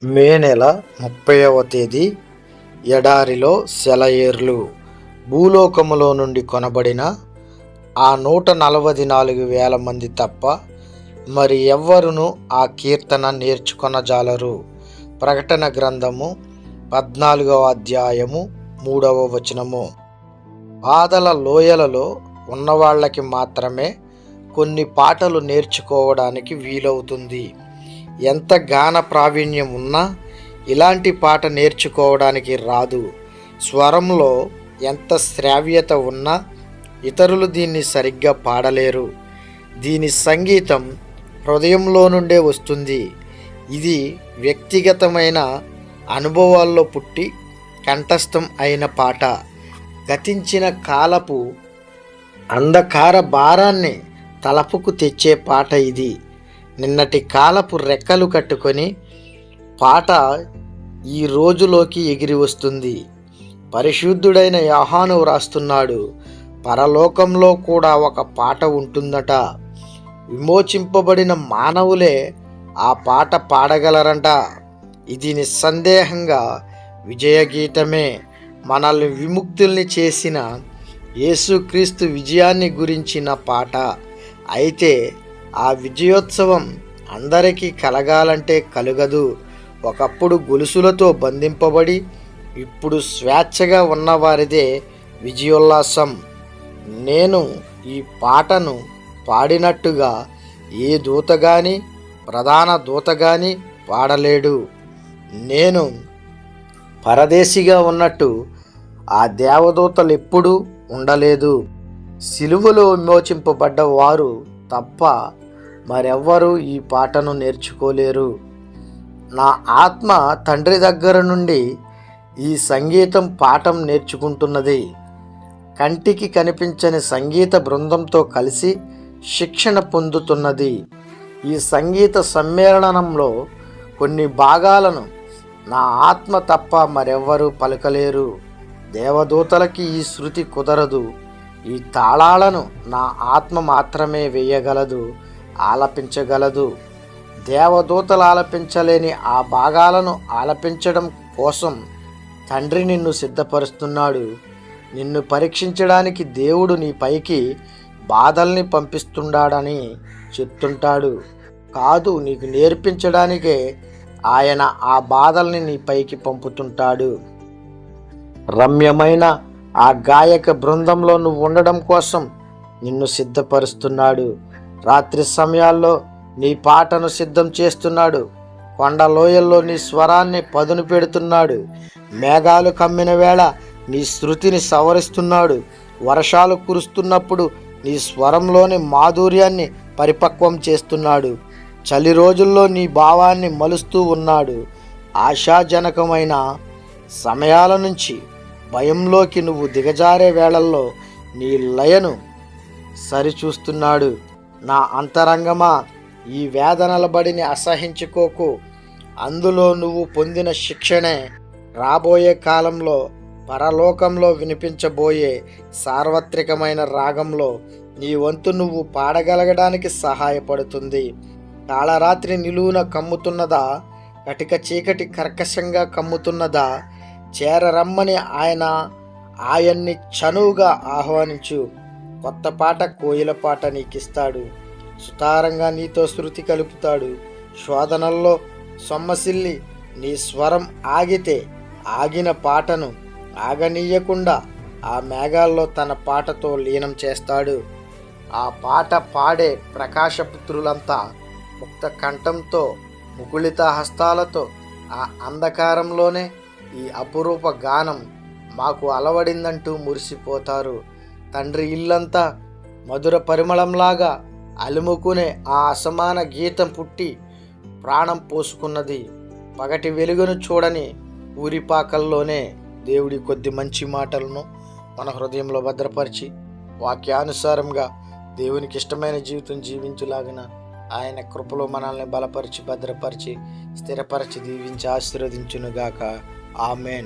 మే నెల 30వ తేదీ ఎడారిలో సెలయేర్లు. భూలోకములో నుండి కొనబడిన ఆ 144,000 మంది తప్ప మరి ఎవ్వరును ఆ కీర్తన నేర్చుకొనజాలరు. ప్రకటన గ్రంథము 14వ అధ్యాయము 3వ వచనము. బాధల లోయలలో ఉన్నవాళ్ళకి మాత్రమే కొన్ని పాటలు నేర్చుకోవడానికి వీలవుతుంది. ఎంత గాన ప్రావీణ్యం ఉన్నా ఇలాంటి పాట నేర్చుకోవడానికి రాదు. స్వరంలో ఎంత శ్రావ్యత ఉన్నా ఇతరులు దీన్ని సరిగ్గా పాడలేరు. దీని సంగీతం హృదయంలో నుండే వస్తుంది. ఇది వ్యక్తిగతమైన అనుభవాల్లో పుట్టి కంఠస్థం అయిన పాట. గతించిన కాలపు అంధకార భారాన్ని తలపుకు తెచ్చే పాట ఇది. నిన్నటి కాలపు రెక్కలు కట్టుకొని పాట ఈ రోజులోకి ఎగిరి వస్తుంది. పరిశుద్ధుడైన యోహాను వ్రాస్తున్నాడు, పరలోకంలో కూడా ఒక పాట ఉంటుందట. విమోచింపబడిన మానవులే ఆ పాట పాడగలరంట. ఇది నిస్సందేహంగా విజయగీతమే. మనల్ని విముక్తుల్ని చేసిన యేసుక్రీస్తు విజయాన్ని గురించిన పాట. అయితే ఆ విజయోత్సవం అందరికీ కలగాలంటే కలుగదు. ఒకప్పుడు గొలుసులతో బంధింపబడి ఇప్పుడు స్వేచ్ఛగా ఉన్నవారిదే విజయోల్లాసం. నేను ఈ పాటను పాడినట్టుగా ఏ దూత గాని ప్రధాన దూత గాని పాడలేడు. నేను పరదేశిగా ఉన్నట్టు ఆ దేవదూతలు ఎప్పుడూ ఉండలేదు. సిలువలో విమోచింపబడ్డ వారు తప్ప మరెవ్వరూ ఈ పాటను నేర్చుకోలేరు. నా ఆత్మ తండ్రి దగ్గర నుండి ఈ సంగీతం పాఠం నేర్చుకుంటున్నది. కంటికి కనిపించని సంగీత బృందంతో కలిసి శిక్షణ పొందుతున్నది. ఈ సంగీత సమ్మేళనంలో కొన్ని భాగాలను నా ఆత్మ తప్ప మరెవ్వరూ పలకలేరు. దేవదూతలకి ఈ శృతి కుదరదు. ఈ తాళాలను నా ఆత్మ మాత్రమే వేయగలదు, ఆలపించగలదు. దేవదూతలు ఆలపించలేని ఆ భాగాలను ఆలపించడం కోసం తండ్రి నిన్ను సిద్ధపరుస్తున్నాడు. నిన్ను పరీక్షించడానికి దేవుడు నీ పైకి బాధల్ని పంపిస్తున్నాడని చెప్తుంటాడు. కాదు, నీకు నేర్పించడానికే ఆయన ఆ బాధల్ని నీ పైకి పంపుతుంటాడు. రమ్యమైన ఆ గాయక బృందంలో నువ్వు ఉండడం కోసం నిన్ను సిద్ధపరుస్తున్నాడు. రాత్రి సమయాల్లో నీ పాటను సిద్ధం చేస్తున్నాడు. కొండ లోయల్లో నీ స్వరాన్ని పదును పెడుతున్నాడు. మేఘాలు కమ్మిన వేళ నీ శృతిని సవరిస్తున్నాడు. వర్షాలు కురుస్తున్నప్పుడు నీ స్వరంలోని మాధుర్యాన్ని పరిపక్వం చేస్తున్నాడు. చలి రోజుల్లో నీ భావాన్ని మలుస్తూ ఉన్నాడు. ఆశాజనకమైన సమయాల నుంచి భయంలోకి నువ్వు దిగజారే వేళల్లో నీ లయను సరిచూస్తున్నాడు. నా అంతరంగమా, ఈ వేదనల బడిని అసహించుకోకు. అందులో నువ్వు పొందిన శిక్షణే రాబోయే కాలంలో పరలోకంలో వినిపించబోయే సార్వత్రికమైన రాగంలో నీ వంతు నువ్వు పాడగలగడానికి సహాయపడుతుంది. కాళరాత్రి నిలువున కమ్ముతున్నదా, కటిక చీకటి కర్కశంగా కమ్ముతున్నదా, చేరరమ్మని ఆయన్ని చనువుగా ఆహ్వానించు. కొత్త పాట, కోయిల పాట నీకిస్తాడు. సుతారంగా నీతో శృతి కలుపుతాడు. శోధనల్లో సొమ్మసిల్లి నీ స్వరం ఆగితే ఆగిన పాటను ఆగనీయకుండా ఆ మేఘాల్లో తన పాటతో లీనం చేస్తాడు. ఆ పాట పాడే ప్రకాశపుత్రులంతా ముక్త కంఠంతో, ముకుళిత హస్తాలతో ఆ అంధకారంలోనే ఈ అపురూప గానం మాకు అలవడిందంటూ మురిసిపోతారు. తండ్రి ఇల్లంతా మధుర పరిమళంలాగా అలుముకునే ఆ అసమాన గీతం పుట్టి ప్రాణం పోసుకున్నది. పగటి వెలుగును చూడని ఊరిపాకల్లోనే దేవుడి కొద్ది మంచి మాటలను మన హృదయంలో భద్రపరిచి వాక్యానుసారంగా దేవునికి ఇష్టమైన జీవితం జీవించులాగిన ఆయన కృపలో మనల్ని బలపరిచి, భద్రపరిచి, స్థిరపరిచి, దీవించి ఆశీర్వదించునుగాక. ఆమెన్.